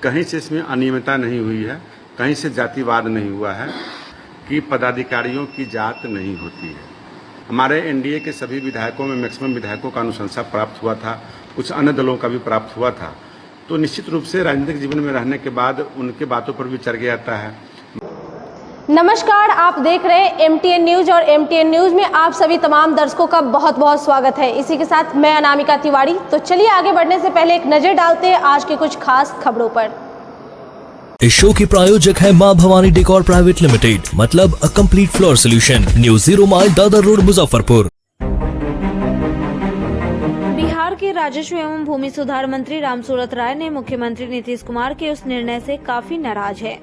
कहीं से इसमें अनियमितता नहीं हुई है, कहीं से जातिवाद नहीं हुआ है, कि पदाधिकारियों की जात नहीं होती है। हमारे एनडीए के सभी विधायकों में मैक्सिमम विधायकों का अनुशंसा प्राप्त हुआ था, कुछ अन्य दलों का भी प्राप्त हुआ था। तो निश्चित रूप से राजनीतिक जीवन में रहने के बाद उनके बातों पर भी चर्चा आता है। नमस्कार, आप देख रहे हैं एमटीएन न्यूज और एमटीएन न्यूज में आप सभी तमाम दर्शकों का बहुत बहुत स्वागत है। इसी के साथ मैं अनामिका तिवारी। तो चलिए आगे बढ़ने से पहले एक नजर डालते हैं आज के कुछ खास खबरों पर। इस शो के प्रायोजक है मां भवानी डेकोर प्राइवेट लिमिटेड, मतलब a complete floor solution, new 0 mile Dadar road, Muzaffarpur. Bihar के राजस्व एवं भूमि सुधार मंत्री रामसूरत राय ने मुख्यमंत्री नीतीश कुमार के उस निर्णय से काफी नाराज है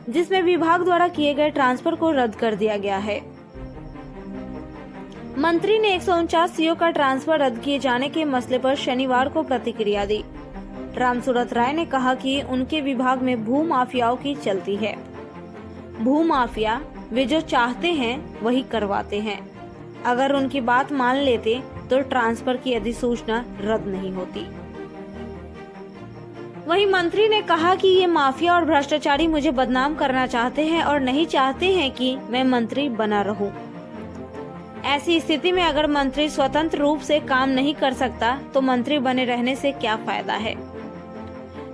जिसमें विभाग द्वारा किए गए ट्रांसफर को रद्द कर दिया गया है। मंत्री ने 149 सीओ का ट्रांसफर रद्द किए जाने के मसले पर शनिवार को प्रतिक्रिया दी। रामसूरत राय ने कहा कि उनके विभाग में भू माफियाओं की चलती है। भू माफिया वे जो चाहते हैं वही करवाते हैं। अगर उनकी बात मान लेते तो ट्रांसफर की अधिसूचना रद्द नहीं होती। वहीं मंत्री ने कहा कि ये माफिया और भ्रष्टाचारी मुझे बदनाम करना चाहते हैं और नहीं चाहते हैं कि मैं मंत्री बना रहूं। ऐसी स्थिति में अगर मंत्री स्वतंत्र रूप से काम नहीं कर सकता तो मंत्री बने रहने से क्या फायदा है।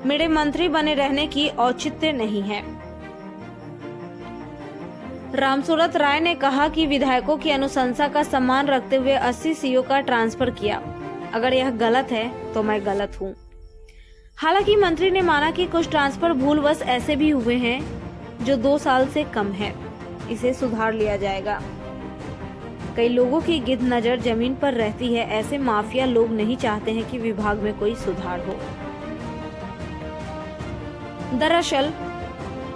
मेरे मंत्री बने रहने की औचित्य नहीं है। रामसूरत राय ने कहा कि विधायकों की अनुशंसा का सम्मान रखते हुए 80 सीओ का ट्रांसफर किया। अगर यह गलत है तो मैं गलत हूँ। हालांकि मंत्री ने माना कि कुछ ट्रांसफर भूलवश ऐसे भी हुए हैं जो 2 साल से कम है, इसे सुधार लिया जाएगा। कई लोगों की गिद्ध नजर जमीन पर रहती है। ऐसे माफिया लोग नहीं चाहते हैं कि विभाग में कोई सुधार हो। दरअसल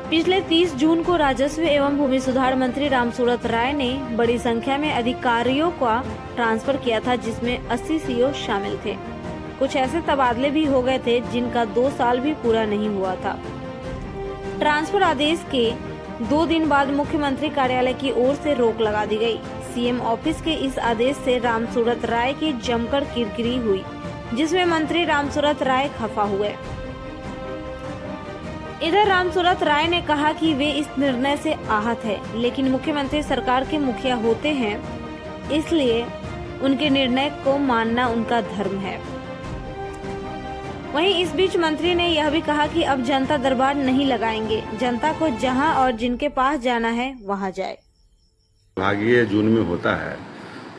पिछले 30 जून को राजस्व एवं भूमि सुधार मंत्री रामसूरत राय ने बड़ी संख्या में अधिकारियों का ट्रांसफर किया था, जिसमें 80 सीओ शामिल थे। कुछ ऐसे तबादले भी हो गए थे जिनका 2 साल भी पूरा नहीं हुआ था। ट्रांसफर आदेश के 2 दिन बाद मुख्यमंत्री कार्यालय की ओर से रोक लगा दी गई। सीएम ऑफिस के इस आदेश से रामसूरत राय की जमकर किरकिरी हुई, जिसमें मंत्री रामसूरत राय खफा हुए। इधर रामसूरत राय ने कहा कि वे इस निर्णय से आहत है, लेकिन मुख्यमंत्री सरकार के मुखिया होते हैं, इसलिए उनके निर्णय को मानना उनका धर्म है। वहीं इस बीच मंत्री ने यह भी कहा कि अब जनता दरबार नहीं लगाएंगे, जनता को जहां और जिनके पास जाना है वहां जाए। विभागीय जून में होता है,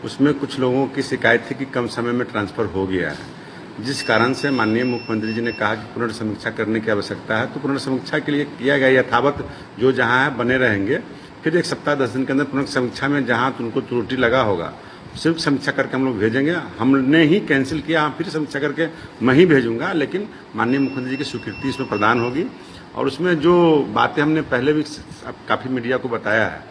उसमें कुछ लोगों की शिकायत थी कि कम समय में ट्रांसफर हो गया है, जिस कारण से माननीय मुख्यमंत्री जी ने कहा कि पुनर्समीक्षा करने की आवश्यकता है। तो पुनर्समीक्षा के लिए किया गया यथावत जो जहां है बने रहेंगे। फिर 1 सप्ताह 10 दिन के अंदर पुनर्समीक्षा में जहां उनको त्रुटि लगा होगा सिर्फ समीक्षा करके हम लोग भेजेंगे। हमने ही कैंसिल किया, फिर समीक्षा करके मैं ही भेजूंगा, लेकिन माननीय मुख्यमंत्री जी की स्वीकृति इसमें प्रदान होगी। और उसमें जो बातें हमने पहले भी काफ़ी मीडिया को बताया है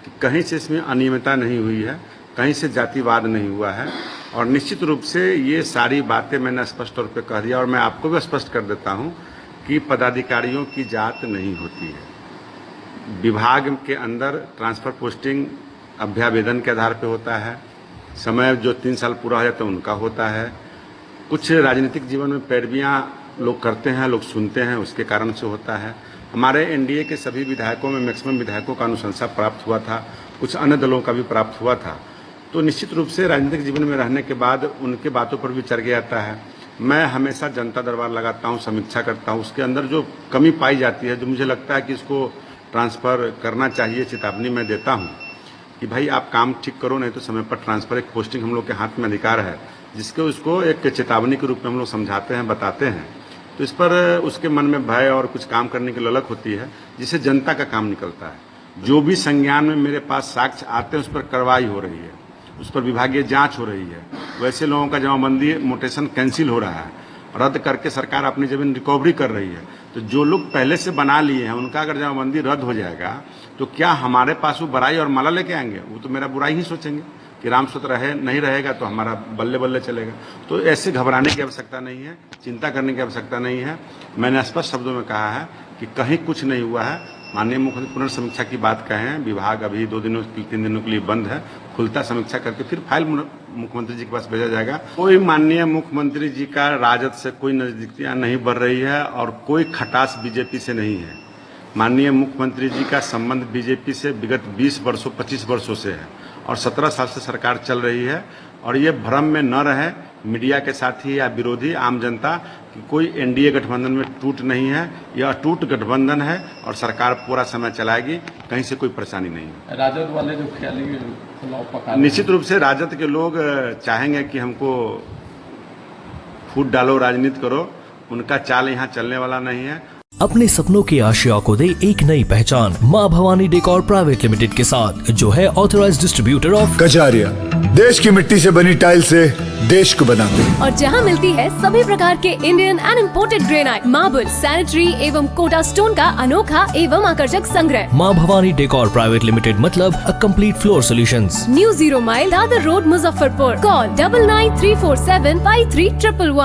कि कहीं से इसमें अनियमितता नहीं हुई है, कहीं से जातिवाद नहीं हुआ है। और निश्चित रूप से ये सारी बातें मैंने स्पष्ट तौर पर कह दिया और मैं आपको भी स्पष्ट कर देता हूँ कि पदाधिकारियों की जात नहीं होती है। विभाग के अंदर ट्रांसफर पोस्टिंग अभ्यावेदन के आधार पर होता है। समय जो 3 साल पूरा हो जाता है उनका होता है। कुछ राजनीतिक जीवन में पैरवियाँ लोग करते हैं, लोग सुनते हैं, उसके कारण से होता है। हमारे एनडीए के सभी विधायकों में मैक्सिमम विधायकों का अनुशंसा प्राप्त हुआ था, कुछ अन्य दलों का भी प्राप्त हुआ था। तो निश्चित रूप से राजनीतिक जीवन में रहने के बाद उनके बातों पर भी चर्चा आता है। मैं हमेशा जनता दरबार लगाता हूँ, समीक्षा करता हूँ। उसके अंदर जो कमी पाई जाती है, जो मुझे लगता है कि इसको ट्रांसफ़र करना चाहिए, चेतावनी मैं देता हूँ कि भाई आप काम ठीक करो, नहीं तो समय पर ट्रांसफर। एक पोस्टिंग हम लोग के हाथ में अधिकार है, जिसके उसको एक चेतावनी के रूप में हम लोग समझाते हैं, बताते हैं। तो इस पर उसके मन में भय और कुछ काम करने की ललक होती है, जिससे जनता का काम निकलता है। जो भी संज्ञान में मेरे पास साक्ष्य आते हैं उस पर कार्रवाई हो रही है, उस पर विभागीय जांच हो रही है। वैसे लोगों का जमाबंदी मोटेशन कैंसिल हो रहा है, रद्द करके सरकार अपनी जमीन रिकवरी कर रही है। तो जो लोग पहले से बना लिए हैं उनका अगर जमाबंदी रद्द हो जाएगा तो क्या हमारे पास वो बड़ाई और माला लेके आएंगे? वो तो मेरा बुराई ही सोचेंगे कि रामसूरत रहे नहीं रहेगा तो हमारा बल्ले बल्ले चलेगा। तो ऐसे घबराने की आवश्यकता नहीं है, चिंता करने की आवश्यकता नहीं है। मैंने स्पष्ट शब्दों में कहा है कि कहीं कुछ नहीं हुआ है, माननीय मुख्यमंत्री पुनर्समीक्षा की बात कहें, विभाग अभी 2-3 दिनों के लिए बंद है, खुलता समीक्षा करके फिर फाइल मुख्यमंत्री जी के पास भेजा जाएगा। कोई माननीय मुख्यमंत्री जी का राजद से कोई नजदीकियां नहीं बढ़ रही है और कोई खटास बीजेपी से नहीं है। माननीय मुख्यमंत्री जी का संबंध बीजेपी से विगत 20 वर्षों 25 वर्षों से है और 17 साल से सरकार चल रही है। और ये भ्रम में न रहे मीडिया के साथी या विरोधी आम जनता कि कोई एनडीए गठबंधन में टूट नहीं है, यह अटूट गठबंधन है और सरकार पूरा समय चलाएगी, कहीं से कोई परेशानी नहीं है। राजद वाले जो ख्याली पुलाव पका निश्चित रूप से राजद के लोग चाहेंगे कि हमको फूट डालो, राजनीति करो, उनका चाल यहाँ चलने वाला नहीं है। अपने सपनों की आशिया को दे एक नई पहचान माँ भवानी डेकोर प्राइवेट लिमिटेड के साथ, जो है ऑथराइज्ड डिस्ट्रीब्यूटर ऑफ कजारिया। देश की मिट्टी से बनी टाइल से देश को बनाते हैं। और जहां मिलती है सभी प्रकार के Indian and imported granite, marble, sanitary एवं कोटा स्टोन का अनोखा एवं आकर्षक संग्रह। माँ भवानी डेकोर प्राइवेट लिमिटेड मतलब a complete floor solutions. New 0 mile Dadar road Muzaffarpur. Call 9934753111।